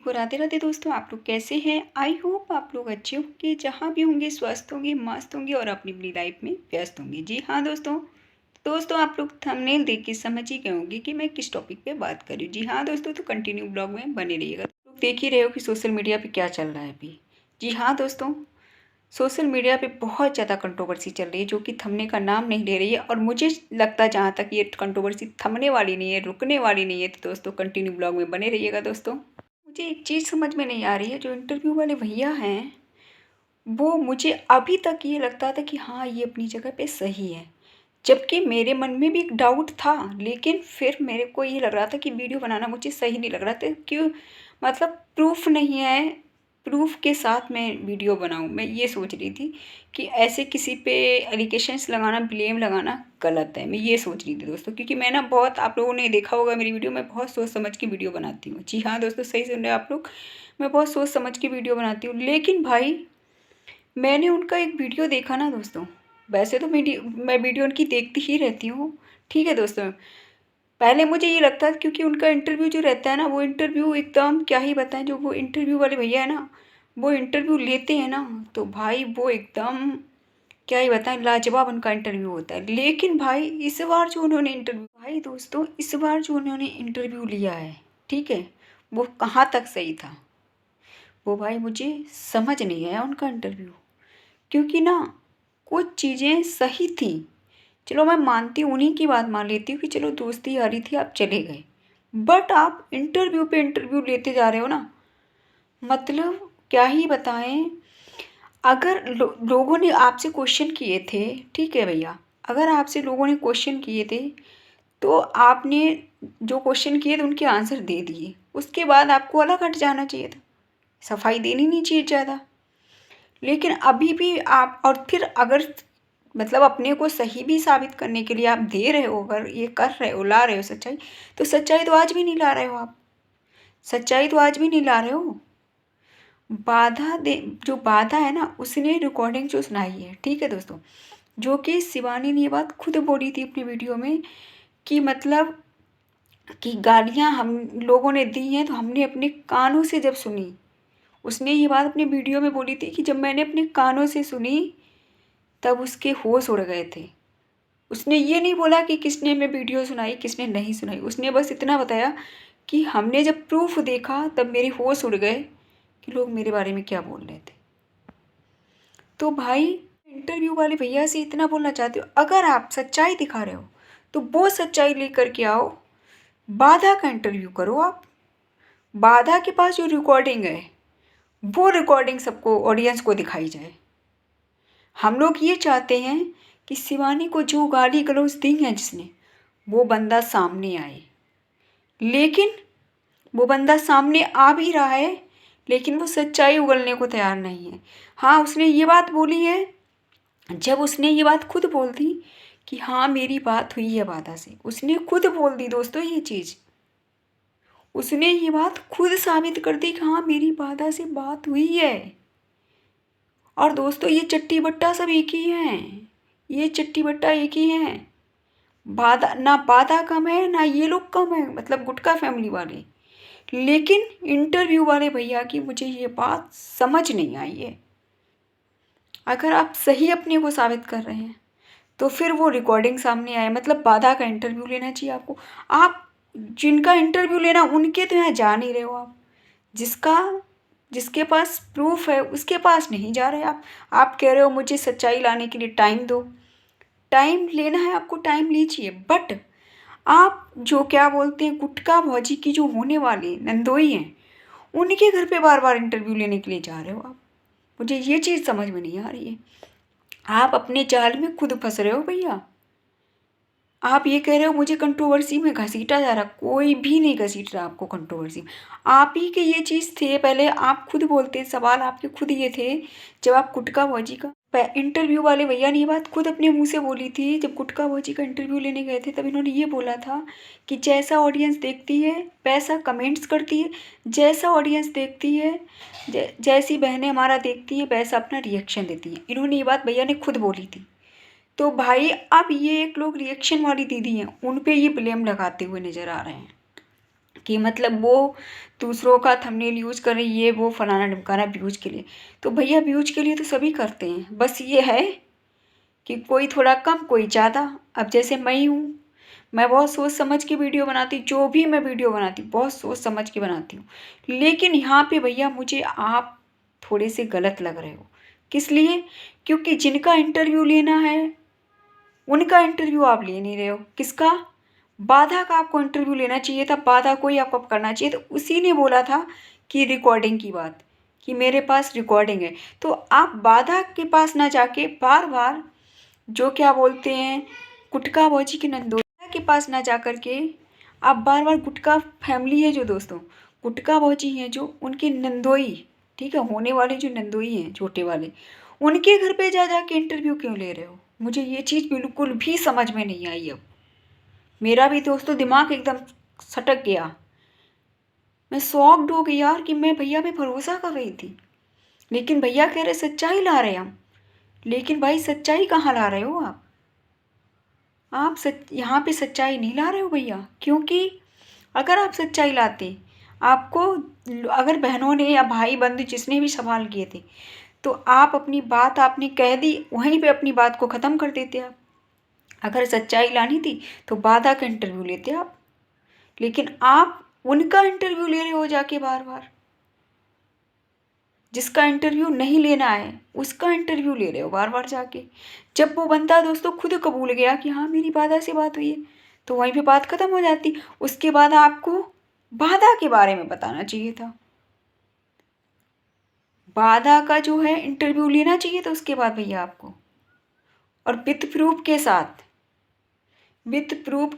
हो। राधे राधे दोस्तों, आप लोग कैसे हैं? आई होप आप लोग अच्छे होंगे, जहाँ भी होंगे स्वस्थ होंगे, मस्त होंगे और अपनी अपनी लाइफ में व्यस्त होंगे। जी हाँ दोस्तों, आप लोग थंबनेल देख के समझ ही गए होंगे कि मैं किस टॉपिक पे बात कर रही हूँ। जी हाँ दोस्तों, तो कंटिन्यू ब्लॉग में बने रहिएगा। तो लोग देख ही रहे हो कि सोशल मीडिया पे क्या चल रहा है अभी। जी हाँ दोस्तों, सोशल मीडिया पे बहुत ज़्यादा कंट्रोवर्सी चल रही है, जो कि थमने का नाम नहीं ले रही है। और मुझे लगता है जहाँ तक ये कंट्रोवर्सी थमने वाली नहीं है, रुकने वाली नहीं है। तो दोस्तों कंटिन्यू ब्लॉग में बने रहिएगा। दोस्तों मुझे एक चीज़ समझ में नहीं आ रही है, जो इंटरव्यू वाले भैया हैं वो, मुझे अभी तक ये लगता था कि हाँ ये अपनी जगह पे सही है, जबकि मेरे मन में भी एक डाउट था। लेकिन फिर मेरे को ये लग रहा था कि वीडियो बनाना मुझे सही नहीं लग रहा था। क्यों? मतलब प्रूफ नहीं है, प्रूफ के साथ मैं वीडियो बनाऊं। मैं ये सोच रही थी कि ऐसे किसी पे एलिगेशंस लगाना, ब्लेम लगाना गलत है। मैं ये सोच रही थी दोस्तों, क्योंकि मैं ना बहुत, आप लोगों ने देखा होगा मेरी वीडियो, मैं बहुत सोच समझ के वीडियो बनाती हूँ। जी हाँ दोस्तों, सही सुन रहे हो आप लोग, मैं बहुत सोच समझ के वीडियो बनाती हूँ। लेकिन भाई मैंने उनका एक वीडियो देखा ना दोस्तों, वैसे तो मैं वीडियो उनकी देखती ही रहती हूँ, ठीक है दोस्तों। पहले मुझे ये लगता था, क्योंकि उनका इंटरव्यू जो रहता है ना, वो इंटरव्यू एकदम क्या ही बताएं। जो वो इंटरव्यू वाले भैया है ना, वो इंटरव्यू लेते हैं ना, तो भाई वो एकदम क्या ही बताएं, लाजवाब उनका इंटरव्यू होता है। लेकिन भाई इस बार जो उन्होंने इंटरव्यू, भाई दोस्तों इस बार जो उन्होंने इंटरव्यू लिया है, ठीक है, वो कहाँ तक सही था? वो भाई मुझे समझ नहीं आया उनका इंटरव्यू। क्योंकि ना कुछ चीज़ें सही थी, चलो मैं मानती हूँ, उन्हीं की बात मान लेती हूँ कि चलो दोस्ती यारी थी, आप चले गए। बट आप इंटरव्यू पे इंटरव्यू लेते जा रहे हो ना, मतलब क्या ही बताएं। अगर लोगों ने आपसे क्वेश्चन किए थे, ठीक है भैया, अगर आपसे लोगों ने क्वेश्चन किए थे तो आपने जो क्वेश्चन किए थे उनके आंसर दे दिए, उसके बाद आपको अलग हट जाना चाहिए था, सफाई देनी नहीं चाहिए ज़्यादा। लेकिन अभी भी आप, और फिर अगर मतलब अपने को सही भी साबित करने के लिए आप दे रहे हो, अगर ये कर रहे हो, ला रहे हो सच्चाई, तो सच्चाई तो आज भी नहीं ला रहे हो आप। सच्चाई तो आज भी नहीं ला रहे हो। बाधा दे, जो बाधा है ना, उसने रिकॉर्डिंग जो सुनाई है, ठीक है दोस्तों, जो कि शिवानी ने ये बात खुद बोली थी अपनी वीडियो में, कि मतलब कि गालियाँ हम लोगों ने दी हैं तो हमने अपने कानों से जब सुनी, उसने ये बात अपनी वीडियो में बोली थी कि जब मैंने अपने कानों से सुनी तब उसके होश उड़ गए थे। उसने ये नहीं बोला कि किसने हमें वीडियो सुनाई, किसने नहीं सुनाई। उसने बस इतना बताया कि हमने जब प्रूफ देखा तब मेरे होश उड़ गए कि लोग मेरे बारे में क्या बोल रहे थे। तो भाई इंटरव्यू वाले भैया से इतना बोलना चाहती हो, अगर आप सच्चाई दिखा रहे हो तो वो सच्चाई लेकर के आओ। बाधा का इंटरव्यू करो आप। बाधा के पास जो रिकॉर्डिंग है, वो रिकॉर्डिंग सबको, ऑडियंस को दिखाई जाए। हम लोग ये चाहते हैं कि शिवानी को जो गाली गलौज दी है जिसने, वो बंदा सामने आए। लेकिन वो बंदा सामने आ भी रहा है, लेकिन वो सच्चाई उगलने को तैयार नहीं है। हाँ उसने ये बात बोली है, जब उसने ये बात खुद बोल दी कि हाँ मेरी बात हुई है बाधा से, उसने खुद बोल दी दोस्तों ये चीज़, उसने ये बात खुद साबित कर दी कि हाँ मेरी बाधा से बात हुई है। और दोस्तों ये चट्टी बट्टा सब एक ही हैं, ये चट्टी बट्टा एक ही हैं। बाधा ना, बाधा कम है ना ये लोग कम है, मतलब गुटका फैमिली वाले। लेकिन इंटरव्यू वाले भैया की मुझे ये बात समझ नहीं आई है। अगर आप सही अपने को साबित कर रहे हैं तो फिर वो रिकॉर्डिंग सामने आए, मतलब बाधा का इंटरव्यू लेना चाहिए आपको। आप जिनका इंटरव्यू लेना, उनके तो यहाँ जा नहीं रहे हो आप। जिसका, जिसके पास प्रूफ है उसके पास नहीं जा रहे आप कह रहे हो मुझे सच्चाई लाने के लिए टाइम दो। टाइम लेना है आपको, टाइम लीजिए। बट आप जो क्या बोलते हैं, गुटका भौजी की जो होने वाली नंदोई हैं, उनके घर पे बार बार इंटरव्यू लेने के लिए जा रहे हो आप। मुझे ये चीज़ समझ में नहीं आ रही है। आप अपने जाल में खुद फंस रहे हो भैया। आप ये कह रहे हो मुझे कंट्रोवर्सी में घसीटा जा रहा, कोई भी नहीं घसीट रहा आपको कंट्रोवर्सी में। आप ही के ये चीज़ थे, पहले आप खुद बोलते, सवाल आपके खुद ये थे, जब आप गुटका भौजी का इंटरव्यू वाले भैया ने ये बात खुद अपने मुंह से बोली थी। जब गुटका भौजी का इंटरव्यू लेने गए थे तब इन्होंने ये बोला था कि जैसा ऑडियंस देखती है वैसा कमेंट्स करती है, जैसा ऑडियंस देखती है, जैसी बहनें हमारा देखती है वैसा अपना रिएक्शन देती हैं। इन्होंने ये बात भैया ने खुद बोली थी। तो भाई अब ये एक लोग रिएक्शन वाली दीदी हैं, उन पे ये ब्लेम लगाते हुए नज़र आ रहे हैं। कि मतलब वो दूसरों का थंबनेल यूज कर रही, ये वो फलाना ढिमकाना व्यूज के लिए। तो भैया व्यूज के लिए तो सभी करते हैं, बस ये है कि कोई थोड़ा कम कोई ज़्यादा। अब जैसे मैं ही हूँ, मैं बहुत सोच समझ के वीडियो बनाती, जो भी मैं वीडियो बनाती बहुत सोच समझ के बनाती हूँ। लेकिन यहाँ पे भैया मुझे आप थोड़े से गलत लग रहे हो। किस लिए? क्योंकि जिनका इंटरव्यू लेना है उनका इंटरव्यू आप ले नहीं रहे हो। किसका? बाधा का आपको इंटरव्यू लेना चाहिए था, बाधा को ही आपको करना चाहिए। तो उसी ने बोला था कि रिकॉर्डिंग की बात, कि मेरे पास रिकॉर्डिंग है। तो आप बाधा के पास ना जाके बार बार जो क्या बोलते हैं गुटखा भौजी के नंदोई के पास ना जा कर के आप बार बार गुटखा फैमिली है जो दोस्तों, गुटखा भौजी हैं जो उनके नंदोई, ठीक है, होने वाले जो नंदोई हैं छोटे वाले, उनके घर पे जा के इंटरव्यू क्यों ले रहे हो? मुझे ये चीज़ बिल्कुल भी समझ में नहीं आई। अब मेरा भी दोस्तों दिमाग एकदम सटक गया। मैं शॉक्ड हो गई यार कि मैं भैया पे भरोसा कर रही थी, लेकिन भैया कह रहे सच्चाई ला रहे हम। लेकिन भाई सच्चाई कहाँ ला रहे हो आप? यहाँ पे सच्चाई नहीं ला रहे हो भैया। क्योंकि अगर आप सच्चाई लाते, आपको अगर बहनों ने या भाई बंधु जिसने भी सवाल किए थे, तो आप अपनी बात आपने कह दी, वहीं पे अपनी बात को ख़त्म कर देते आप। अगर सच्चाई लानी थी तो बाधा का इंटरव्यू लेते आप, लेकिन आप उनका इंटरव्यू ले रहे हो जाके बार बार। जिसका इंटरव्यू नहीं लेना है उसका इंटरव्यू ले रहे हो बार बार जाके। जब वो बंदा दोस्तों खुद कबूल गया कि हाँ मेरी बाधा से बात हुई है, तो वहीं पे बात खत्म हो जाती। उसके बाद आपको बाधा के बारे में बताना चाहिए था, बाधा का जो है इंटरव्यू लेना चाहिए था उसके बाद भैया आपको, और विथ प्रूफ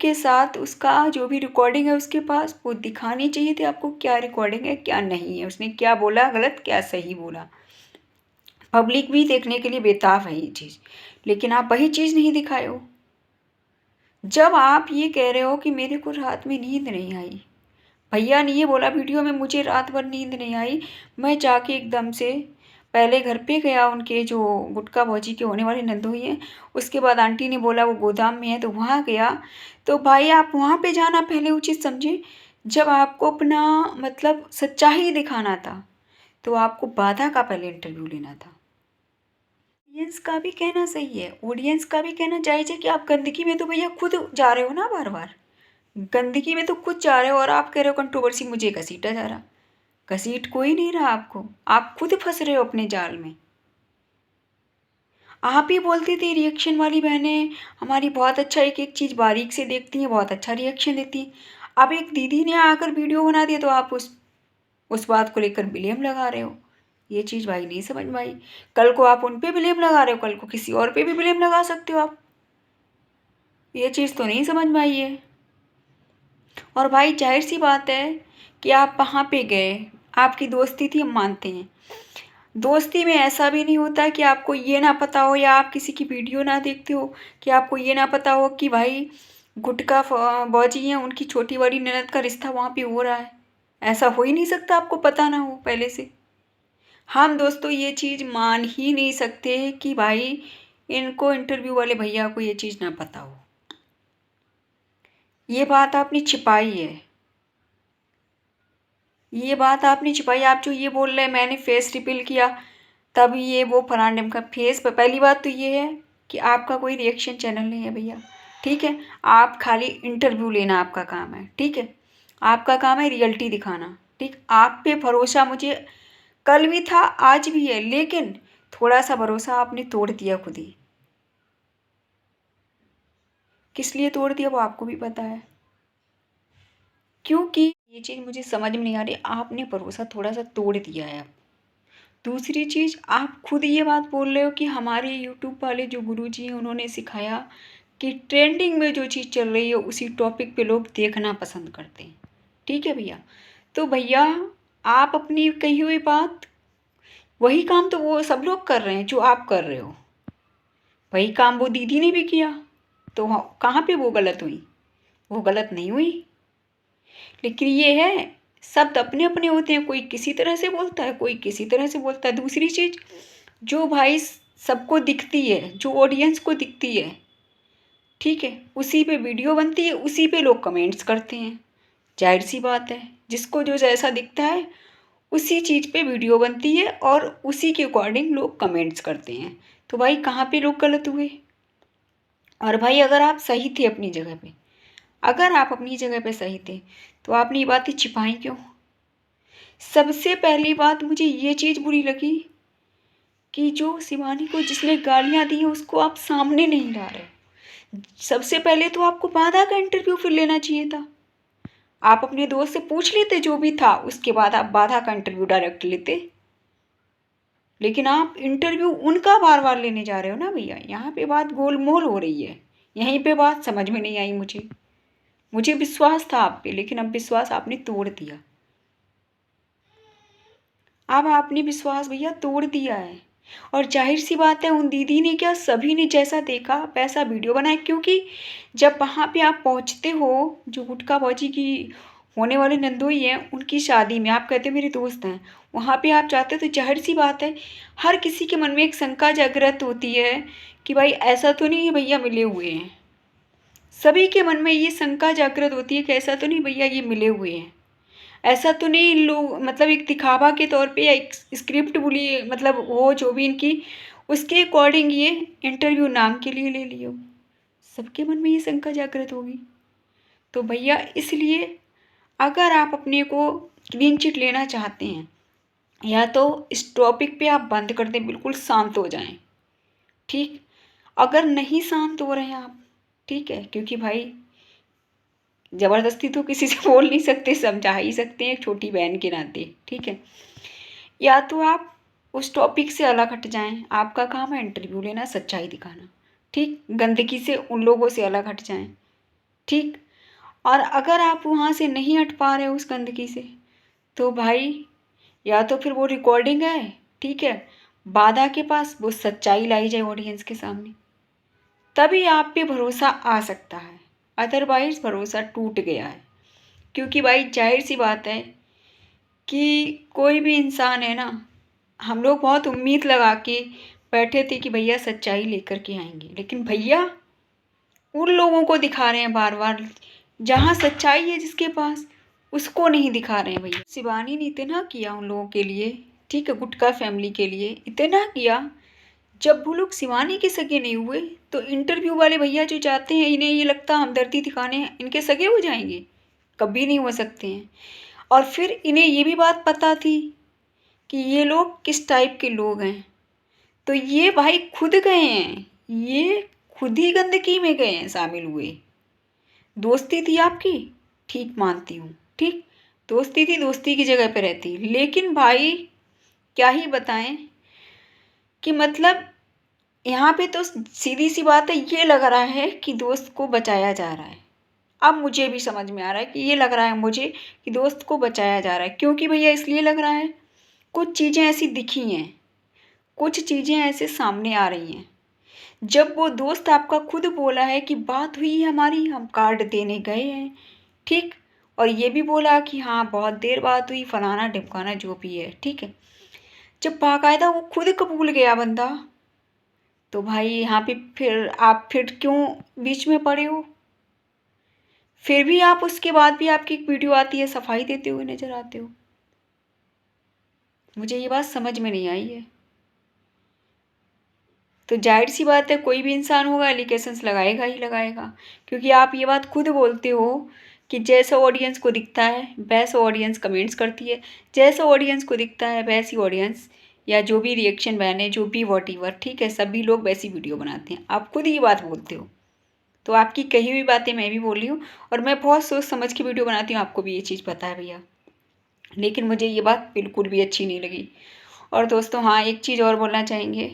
के साथ उसका जो भी रिकॉर्डिंग है उसके पास वो दिखानी चाहिए थी आपको, क्या रिकॉर्डिंग है क्या नहीं है, उसने क्या बोला गलत क्या सही बोला। पब्लिक भी देखने के लिए बेताब है ये चीज़, लेकिन आप वही चीज़ नहीं दिखाए हो। जब आप ये कह रहे हो कि मेरे को रात में नींद नहीं आई, भैया ने ये बोला वीडियो में मुझे रात भर नींद नहीं आई, मैं जाके एकदम से पहले घर पे गया उनके जो गुटखा भौजी के होने वाले नंदोई हैं, उसके बाद आंटी ने बोला वो गोदाम में है तो वहाँ गया। तो भाई आप वहाँ पे जाना पहले उचित समझे। जब आपको अपना मतलब सच्चाई दिखाना था तो आपको बाधा का पहले इंटरव्यू लेना था। ऑडियंस का भी कहना सही है, ऑडियंस का भी कहना जायज़ है कि आप गंदगी में तो भैया खुद जा रहे हो ना, बार बार गंदगी में तो खुद जा रहे हो, और आप कह रहे हो कंट्रोवर्सी मुझे घसीटा जा रहा। घसीट कोई नहीं रहा आपको, आप खुद फंस रहे हो अपने जाल में। आप ही बोलती थी रिएक्शन वाली बहनें हमारी बहुत अच्छा एक एक चीज़ बारीक से देखती हैं, बहुत अच्छा रिएक्शन देती हैं। अब एक दीदी ने आकर वीडियो बना दिया तो आप उस बात को लेकर ब्लेम लगा रहे हो। ये चीज़ भाई नहीं समझ में आई। कल को आप उन पे ब्लेम लगा रहे हो, कल को किसी और पे भी ब्लेम लगा सकते हो आप। ये चीज़ तो नहीं समझ में आई है। और भाई जाहिर सी बात है कि आप वहाँ पे गए, आपकी दोस्ती थी हम मानते हैं। दोस्ती में ऐसा भी नहीं होता कि आपको ये ना पता हो या आप किसी की वीडियो ना देखते हो कि आपको ये ना पता हो कि भाई गुटखा बौजी हैं उनकी छोटी बड़ी ननद का रिश्ता वहाँ पे हो रहा है। ऐसा हो ही नहीं सकता आपको पता ना हो पहले से। हम दोस्तों ये चीज़ मान ही नहीं सकते कि भाई इनको इंटरव्यू वाले भैया को ये चीज़ ना पता हो। ये बात आपने छिपाई है, ये बात आपने छिपाई। आप जो ये बोल रहे हैं मैंने फेस रिवील किया तब ये वो फलाने का फेस पर। पहली बात तो ये है कि आपका कोई रिएक्शन चैनल नहीं है भैया, ठीक है। आप खाली इंटरव्यू लेना आपका काम है, ठीक है। आपका काम है रियलिटी दिखाना, ठीक। आप पे भरोसा मुझे कल भी था आज भी है, लेकिन थोड़ा सा भरोसा आपने तोड़ दिया खुद ही। किस लिए तोड़ दिया वो आपको भी पता है, क्योंकि ये चीज़ मुझे समझ में नहीं आ रही। आपने भरोसा थोड़ा सा तोड़ दिया है। आप दूसरी चीज़ आप खुद ये बात बोल रहे हो कि हमारे यूट्यूब वाले जो गुरुजी हैं उन्होंने सिखाया कि ट्रेंडिंग में जो चीज़ चल रही है उसी टॉपिक पे लोग देखना पसंद करते हैं, ठीक है भैया। तो भैया आप अपनी कही हुई बात, वही काम तो वो सब लोग कर रहे हैं जो आप कर रहे हो, वही काम वो दीदी ने भी किया। तो कहाँ पे वो गलत हुई? वो गलत नहीं हुई। लेकिन ये है शब्द अपने अपने होते हैं, कोई किसी तरह से बोलता है कोई किसी तरह से बोलता है। दूसरी चीज़ जो भाई सबको दिखती है, जो ऑडियंस को दिखती है, ठीक है, उसी पे वीडियो बनती है, उसी पे लोग कमेंट्स करते हैं। जाहिर सी बात है, जिसको जो जैसा दिखता है उसी चीज़ पे वीडियो बनती है और उसी के अकॉर्डिंग लोग कमेंट्स करते हैं। तो भाई कहाँ पे लोग गलत हुए? और भाई अगर आप सही थे अपनी जगह पे, अगर आप अपनी जगह पे सही थे, तो आपने ये बातें छिपाई क्यों? सबसे पहली बात मुझे ये चीज़ बुरी लगी कि जो शिवानी को जिसने गालियाँ दी हैं उसको आप सामने नहीं ला रहे। सबसे पहले तो आपको बाधा का इंटरव्यू फिर लेना चाहिए था। आप अपने दोस्त से पूछ लेते जो भी था, उसके बाद आप बाधा का इंटरव्यू डायरेक्ट लेते। लेकिन आप इंटरव्यू उनका बार बार लेने जा रहे हो ना भैया, यहाँ पे बात गोलमोल हो रही है। यहीं पे बात समझ में नहीं आई मुझे विश्वास था आप पे, लेकिन अब विश्वास आपने तोड़ दिया। अब आपने विश्वास भैया तोड़ दिया है। और जाहिर सी बात है, उन दीदी ने क्या, सभी ने जैसा देखा वैसा वीडियो बनाया। क्योंकि जब वहाँ पे आप पहुँचते हो, जो गुटखा बाजी की होने वाली नंदोई है उनकी शादी में, आप कहते हो मेरे दोस्त हैं, वहाँ पे आप जाते हो तो जाहिर सी बात है हर किसी के मन में एक शंका जागृत होती है कि भाई ऐसा तो नहीं है भैया मिले हुए हैं। सभी के मन में ये शंका जागृत होती है कि ऐसा तो नहीं भैया ये मिले हुए हैं, ऐसा तो नहीं लोग मतलब एक दिखावा के तौर पे या एक स्क्रिप्ट बोली, मतलब वो जो भी इनकी उसके अकॉर्डिंग ये इंटरव्यू नाम के लिए ले लियो। सबके मन में ये शंका जागृत होगी। तो भैया इसलिए अगर आप अपने को क्लीन चिट लेना चाहते हैं, या तो इस टॉपिक पे आप बंद कर दें, बिल्कुल शांत हो जाएं। ठीक, अगर नहीं शांत हो रहे हैं आप, ठीक है, क्योंकि भाई ज़बरदस्ती तो किसी से बोल नहीं सकते, समझा ही सकते हैं एक छोटी बहन के नाते, ठीक है। या तो आप उस टॉपिक से अलग हट जाएं, आपका काम है इंटरव्यू लेना, सच्चाई दिखाना, ठीक, गंदगी से उन लोगों से अलग हट जाएं, ठीक। और अगर आप वहाँ से नहीं हट पा रहे हो उस गंदगी से, तो भाई या तो फिर वो रिकॉर्डिंग है, ठीक है, बाधा के पास वो सच्चाई लाई जाए ऑडियंस के सामने, तभी आप पे भरोसा आ सकता है। अदरवाइज भरोसा टूट गया है। क्योंकि भाई जाहिर सी बात है कि कोई भी इंसान है ना, हम लोग बहुत उम्मीद लगा के बैठे थे कि भैया सच्चाई लेकर के आएंगे, लेकिन भैया उन लोगों को दिखा रहे हैं बार बार, जहाँ सच्चाई है जिसके पास, उसको नहीं दिखा रहे हैं भैया। शिवानी ने इतना किया उन लोगों के लिए, ठीक है, गुटखा फैमिली के लिए इतना किया। जब वो लोग शिवानी के सगे नहीं हुए, तो इंटरव्यू वाले भैया जो जाते हैं, इन्हें ये लगता हमदर्दी दिखाने इनके सगे हो जाएंगे, कभी नहीं हो सकते हैं। और फिर इन्हें ये भी बात पता थी कि ये लोग किस टाइप के लोग हैं, तो ये भाई खुद गए हैं, ये खुद ही गंदगी में गए हैं, शामिल हुए। दोस्ती थी आपकी, ठीक मानती हूँ, ठीक, दोस्ती थी, दोस्ती की जगह पे रहती, लेकिन भाई क्या ही बताएं कि मतलब यहाँ पे तो सीधी सी बात है, ये लग रहा है कि दोस्त को बचाया जा रहा है। अब मुझे भी समझ में आ रहा है कि ये लग रहा है मुझे कि दोस्त को बचाया जा रहा है। क्योंकि भैया इसलिए लग रहा है, कुछ चीज़ें ऐसी दिखी हैं, कुछ चीज़ें ऐसे सामने आ रही हैं। जब वो दोस्त आपका खुद बोला है कि बात हुई है हमारी, हम कार्ड देने गए हैं, ठीक, और ये भी बोला कि हाँ बहुत देर बात हुई, फलाना ढिमकाना जो भी है, ठीक है, जब बाकायदा वो खुद कबूल गया बंदा, तो भाई यहाँ पे फिर आप फिर क्यों बीच में पड़े हो? फिर भी आप उसके बाद भी आपकी एक वीडियो आती है, सफाई देते हुए नजर आते हो। मुझे ये बात समझ में नहीं आई है। तो जाहिर सी बात है, कोई भी इंसान होगा एलिगेशंस लगाएगा ही लगाएगा, क्योंकि आप ये बात खुद बोलते हो कि जैसा ऑडियंस को दिखता है वैसा ऑडियंस कमेंट्स करती है, जैसा ऑडियंस को दिखता है वैसी ऑडियंस या जो भी रिएक्शन बहने जो भी वॉट, ठीक है, सभी लोग वैसी वीडियो बनाते हैं, आप खुद ये बात बोलते हो। तो आपकी कही हुई बातें मैं भी बोल रही हूँ, और मैं बहुत सोच समझ के वीडियो बनाती हूँ, आपको भी ये चीज़ पता है भैया। लेकिन मुझे ये बात बिल्कुल भी अच्छी नहीं लगी। और दोस्तों हाँ, एक चीज़ और बोलना चाहेंगे,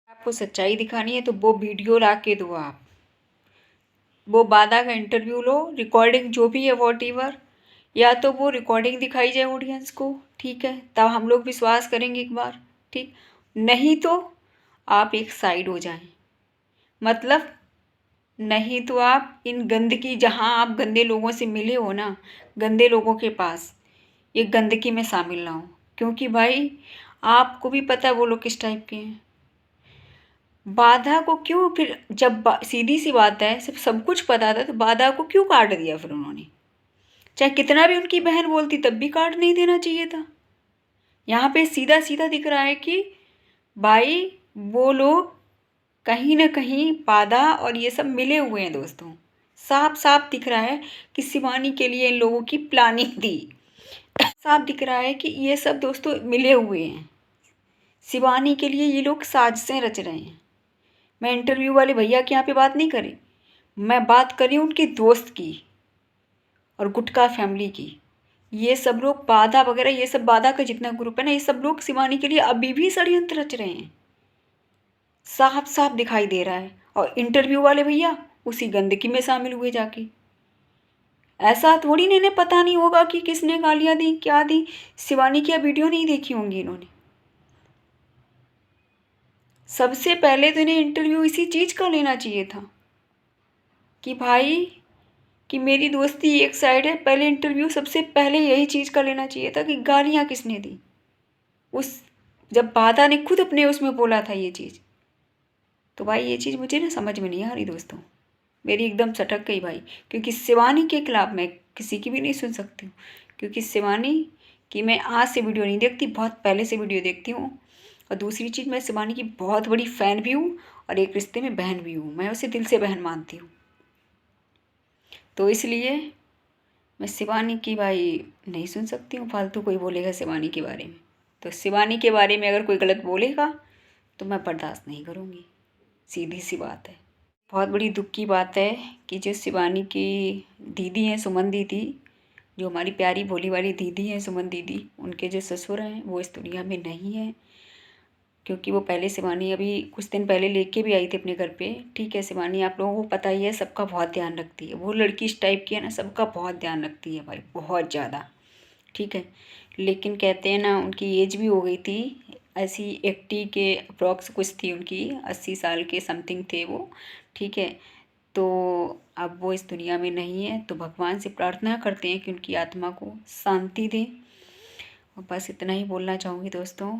आपको सच्चाई दिखानी है तो वो वीडियो ला के दो, आप वो बाधा का इंटरव्यू लो, रिकॉर्डिंग जो भी है वॉट, या तो वो रिकॉर्डिंग दिखाई जाए ऑडियंस को, ठीक है, तब हम लोग विश्वास करेंगे एक बार, ठीक, नहीं तो आप एक साइड हो जाएं। मतलब नहीं तो आप इन गंदगी, जहाँ आप गंदे लोगों से मिले हो ना, गंदे लोगों के पास, ये गंदगी में शामिल ना हो। क्योंकि भाई आपको भी पता है वो लोग किस टाइप के हैं। बाधा को क्यों फिर, जब सीधी सी बात है, सिर्फ सब कुछ पता था तो बाधा को क्यों काट दिया फिर उन्होंने? चाहे कितना भी उनकी बहन बोलती तब भी कार्ड नहीं देना चाहिए था। यहाँ पे सीधा सीधा दिख रहा है कि भाई वो लोग कहीं ना कहीं बाधा और ये सब मिले हुए हैं दोस्तों। साफ साफ दिख रहा है कि शिवानी के लिए इन लोगों की प्लानिंग थी। साफ दिख रहा है कि ये सब दोस्तों मिले हुए हैं, शिवानी के लिए ये लोग साजिशें रच रहे हैं। मैं इंटरव्यू वाले भैया के यहाँ पे बात नहीं करी, मैं बात करी उनकी दोस्त की और गुटका फैमिली की। ये सब लोग बाधा वगैरह, ये सब बाधा का जितना ग्रुप है ना, ये सब लोग शिवानी के लिए अभी भी षड्यंत्र रच रहे हैं। साफ साफ दिखाई दे रहा है। और इंटरव्यू वाले भैया उसी गंदगी में शामिल हुए जाके। ऐसा थोड़ी ना इन्हें पता नहीं होगा कि किसने गालियां दी क्या दी। शिवानी की वीडियो नहीं देखी होंगी इन्होंने। सबसे पहले तो इन्हें इंटरव्यू इसी चीज़ का लेना चाहिए था कि भाई कि मेरी दोस्ती एक साइड है। पहले इंटरव्यू सबसे पहले यही चीज़ का लेना चाहिए था कि गालियाँ किसने दी। उस जब बाधा ने खुद अपने उसमें बोला था ये चीज़, तो भाई ये चीज़ मुझे ना समझ में नहीं आ रही दोस्तों। मेरी एकदम सटक गई भाई, क्योंकि शिवानी के खिलाफ मैं किसी की भी नहीं सुन सकती हूँ। क्योंकि शिवानी की मैं आज से वीडियो नहीं देखती, बहुत पहले से वीडियो देखती हूँ। और दूसरी चीज़, मैं शिवानी की बहुत बड़ी फ़ैन भी हूँ और एक रिश्ते में बहन भी हूँ। मैं उसे दिल से बहन मानती हूँ। तो इसलिए मैं शिवानी की भाई नहीं सुन सकती हूँ। फालतू कोई बोलेगा शिवानी के बारे में, तो शिवानी के बारे में अगर कोई गलत बोलेगा तो मैं बर्दाश्त नहीं करूँगी। सीधी सी बात है। बहुत बड़ी दुख की बात है कि जो शिवानी की दीदी हैं, सुमन दीदी, जो हमारी प्यारी भोली वाली दीदी हैं सुमन दीदी, उनके जो ससुर हैं वो इस दुनिया में नहीं है। क्योंकि वो पहले शिवानी अभी कुछ दिन पहले लेके भी आई थी अपने घर पे। ठीक है, शिवानी आप लोगों को पता ही है, सबका बहुत ध्यान रखती है। वो लड़की इस टाइप की है ना, सबका बहुत ध्यान रखती है भाई, बहुत ज़्यादा। ठीक है, लेकिन कहते हैं ना उनकी एज भी हो गई थी, ऐसी 80 के अप्रॉक्स कुछ थी उनकी, 80 साल के समथिंग थे वो। ठीक है, तो अब वो इस दुनिया में नहीं है। तो भगवान से प्रार्थना करते हैं कि उनकी आत्मा को शांति दें। और बस इतना ही बोलना चाहूँगी दोस्तों।